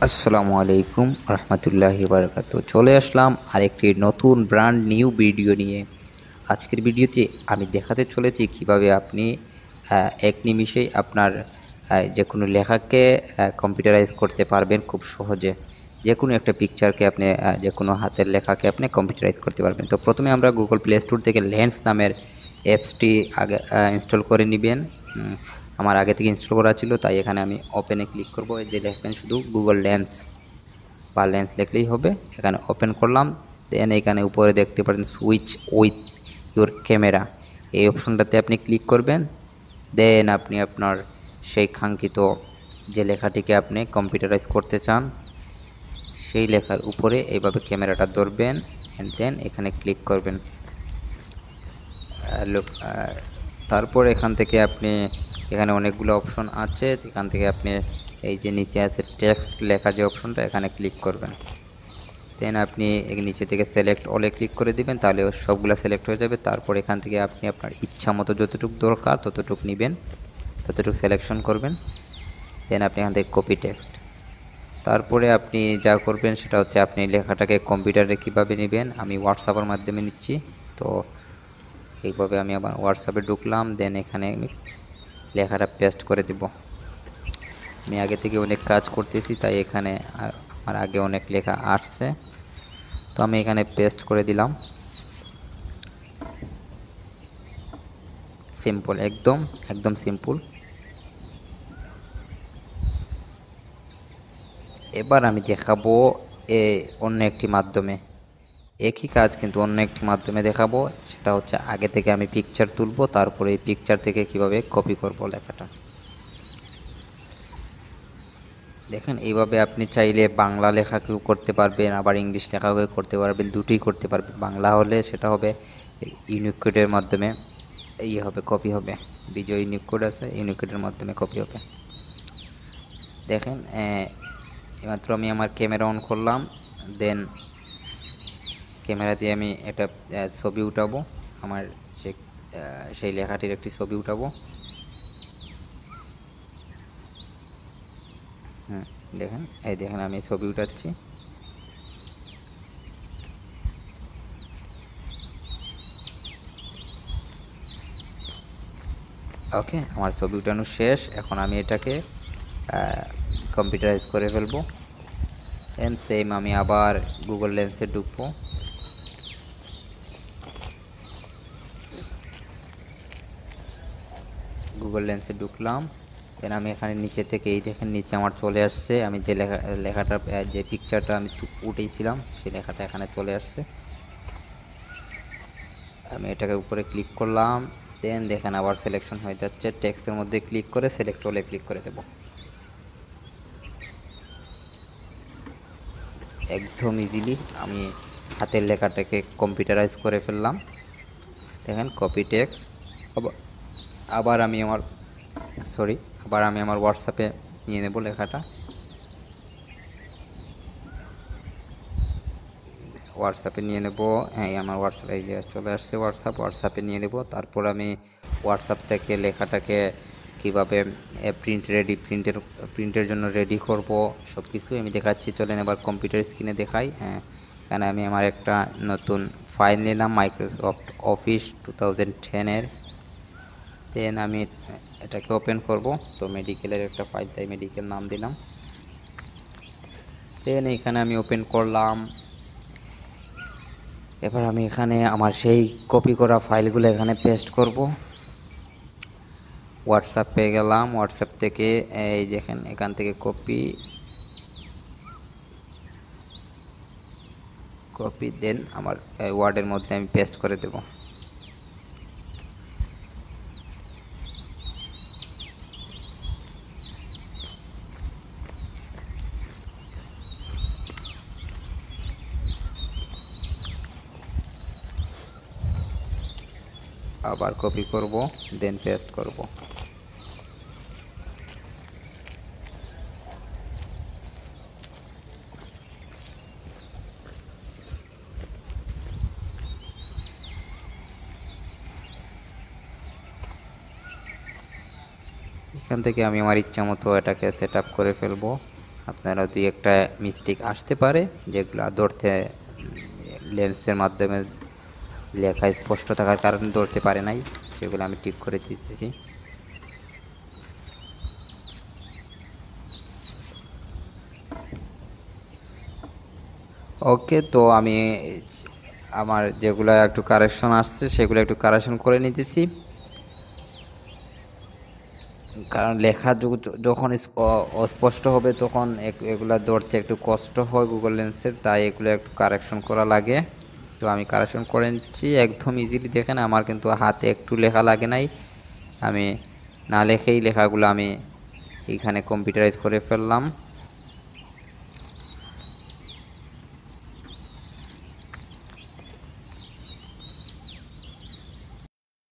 আসসালামু আলাইকুম রহমতুল্লাহি বারাকাতু। চলে আসলাম আরেকটি নতুন ব্র্যান্ড নিউ ভিডিও নিয়ে। আজকের ভিডিওতে আমি দেখাতে চলেছি কিভাবে আপনি এক নিমিষেই আপনার যে কোনো লেখাকে কম্পিউটারাইজ করতে পারবেন খুব সহজে। যে কোনো একটা পিকচারকে আপনি যে কোনো হাতের লেখাকে আপনি কম্পিউটারাইজ করতে পারবেন। তো প্রথমে আমরা গুগল প্লে স্টোর থেকে লেন্স নামের অ্যাপসটি আগে ইনস্টল করে নেবেন। আমার আগে থেকে ইনস্টল করা ছিল, তাই এখানে আমি ওপেনে ক্লিক করব। এই যে লিখবেন শুধু গুগল লেন্স বা লেন্স লিখলেই হবে। এখানে ওপেন করলাম। দেন এখানে উপরে দেখতে পারেন সুইচ উইথ ইউর ক্যামেরা, এই অপশনটাতে আপনি ক্লিক করবেন। দেন আপনি আপনার সেই কাঙ্ক্ষিত যে লেখাটিকে আপনি কম্পিউটারাইজ করতে চান সেই লেখার উপরে এইভাবে ক্যামেরাটা ধরবেন অ্যান্ড দেন এখানে ক্লিক করবেন। তারপর এখান থেকে আপনি এখানে অনেকগুলো অপশন আছে, যেখান থেকে আপনি এই যে নিচে আছে টেক্সট লেখা যে অপশনটা, এখানে ক্লিক করবেন। দেন আপনি নিচে থেকে সিলেক্ট অলে ক্লিক করে দিবেন, তাহলে সবগুলো সিলেক্ট হয়ে যাবে। তারপর এখান থেকে আপনি আপনার ইচ্ছা মতো যতটুকু দরকার ততটুকু নেবেন, ততটুকু সিলেকশন করবেন। দেন আপনি এখান থেকে কপি টেক্সট। তারপরে আপনি যা করবেন সেটা হচ্ছে আপনি লেখাটাকে কম্পিউটারে কীভাবে নেবেন, আমি হোয়াটসঅ্যাপের মাধ্যমে নিচ্ছি। তো এইভাবে আমি আবার হোয়াটসঅ্যাপে ঢুকলাম। দেন এখানে আমি লেখাটা পেস্ট করে দেব। আমি আগে থেকে অনেক কাজ করতেছি, তাই এখানে আমার আগে অনেক লেখা আসছে, তো আমি এখানে পেস্ট করে দিলাম। সিম্পল, একদম একদম সিম্পল। এবার আমি দেখাবো অন্য একটি মাধ্যমে একই কাজ, কিন্তু অন্য একটি মাধ্যমে দেখাবো। সেটা হচ্ছে আগে থেকে আমি পিকচার তুলবো, তারপরে এই পিকচার থেকে কিভাবে কপি করব লেখাটা। দেখেন, এইভাবে আপনি চাইলে বাংলা লেখাকেও করতে পারবেন, আবার ইংলিশ লেখাকেও করতে পারবেন, দুটোই করতে পারবেন। বাংলা হলে সেটা হবে ইউনিকোডের মাধ্যমে হবে, কপি হবে। বিজয় ইউনিকোড আছে, ইউনিকোডের মাধ্যমে কপি হবে। দেখেন, এইমাত্র আমি আমার ক্যামেরা অন করলাম। দেন ক্যামেরা দিয়ে আমি একটা ছবি উঠাবো, আমার সেই লেখাটির একটি ছবি উঠাবো। দেখেন, এই দেখেন আমি ছবি উঠাচ্ছি। ওকে, আমার ছবি উঠানো শেষ। এখন আমি এটাকে কম্পিউটারাইজ করে ফেলবো। দেন সেম আমি আবার গুগল লেন্সে ঢুকবো। গুগল লেন্সে ঢুকলাম। দেন আমি এখানে নিচে থেকে এই দেখেন নিচে আমার চলে আসছে, আমি যে লেখাটা যে পিকচারটা আমি উঠেছিলাম সেই লেখাটা এখানে চলে আসছে। আমি এটাকে উপরে ক্লিক করলাম। দেন দেখেন আবার সিলেকশন হয়ে যাচ্ছে। টেক্সটের মধ্যে ক্লিক করে সিলেক্ট হলে ক্লিক করে দেব। একদম ইজিলি আমি হাতের লেখাটাকে কম্পিউটারাইজ করে ফেললাম। দেখেন কপি টেক্সট। আবার আমি আমার হোয়াটসঅ্যাপে নিয়ে নেব লেখাটা। হোয়াটসঅ্যাপে নিয়ে নেব। হ্যাঁ, আমার হোয়াটসঅ্যাপে এই যে চলে আসছে হোয়াটসঅ্যাপে নিয়ে নেব। তারপর আমি হোয়াটসঅ্যাপ থেকে লেখাটাকে কীভাবে প্রিন্টের জন্য রেডি করব সব কিছু আমি দেখাচ্ছি। চলেন এবার কম্পিউটার স্ক্রিনে দেখাই। হ্যাঁ, এখানে আমি আমার একটা নতুন ফাইল নিলাম, মাইক্রোসফট অফিস 2010-এর। দেন আমি এটাকে ওপেন করব। তো মেডিকেলের একটা ফাইল, তাই মেডিকেল নাম দিলাম। দেন এখানে আমি ওপেন করলাম। এবার আমি এখানে আমার সেই কপি করা ফাইলগুলো এখানে পেস্ট করব। হোয়াটসঅ্যাপ পেয়ে গেলাম। হোয়াটসঅ্যাপ থেকে এই দেখেন এখান থেকে কপি দেন আমার ওয়ার্ডের মধ্যে আমি পেস্ট করে দেব। আবার কপি করব, দেন পেস্ট করব। এখান থেকে আমি আমার ইচ্ছা মতো এটাকে সেট আপ করে ফেলবো। আপনারা দুই একটা মিস্টেক আসতে পারে, যেগুলো ধরতে লেন্সের মাধ্যমে লেখা স্পষ্ট থাকার কারণে ধরতে পারে নাই, সেগুলো আমি ঠিক করে দিতেছি। ওকে, তো আমি আমার যেগুলো একটু কারেকশন আসছে সেগুলো একটু কারেকশন করে নিতেছি, কারণ লেখা যখন অস্পষ্ট হবে তখন এগুলা ধরতে একটু কষ্ট হয় গুগল লেন্সের, তাই এগুলো একটু কারেকশন করা লাগে। তো আমি কারেকশন করে নিচ্ছি একদম ইজিলি। দেখেন আমার কিন্তু হাতে একটু লেখা লাগে নাই, আমি না লেখেই লেখাগুলো আমি এখানে কম্পিউটারাইজ করে ফেললাম।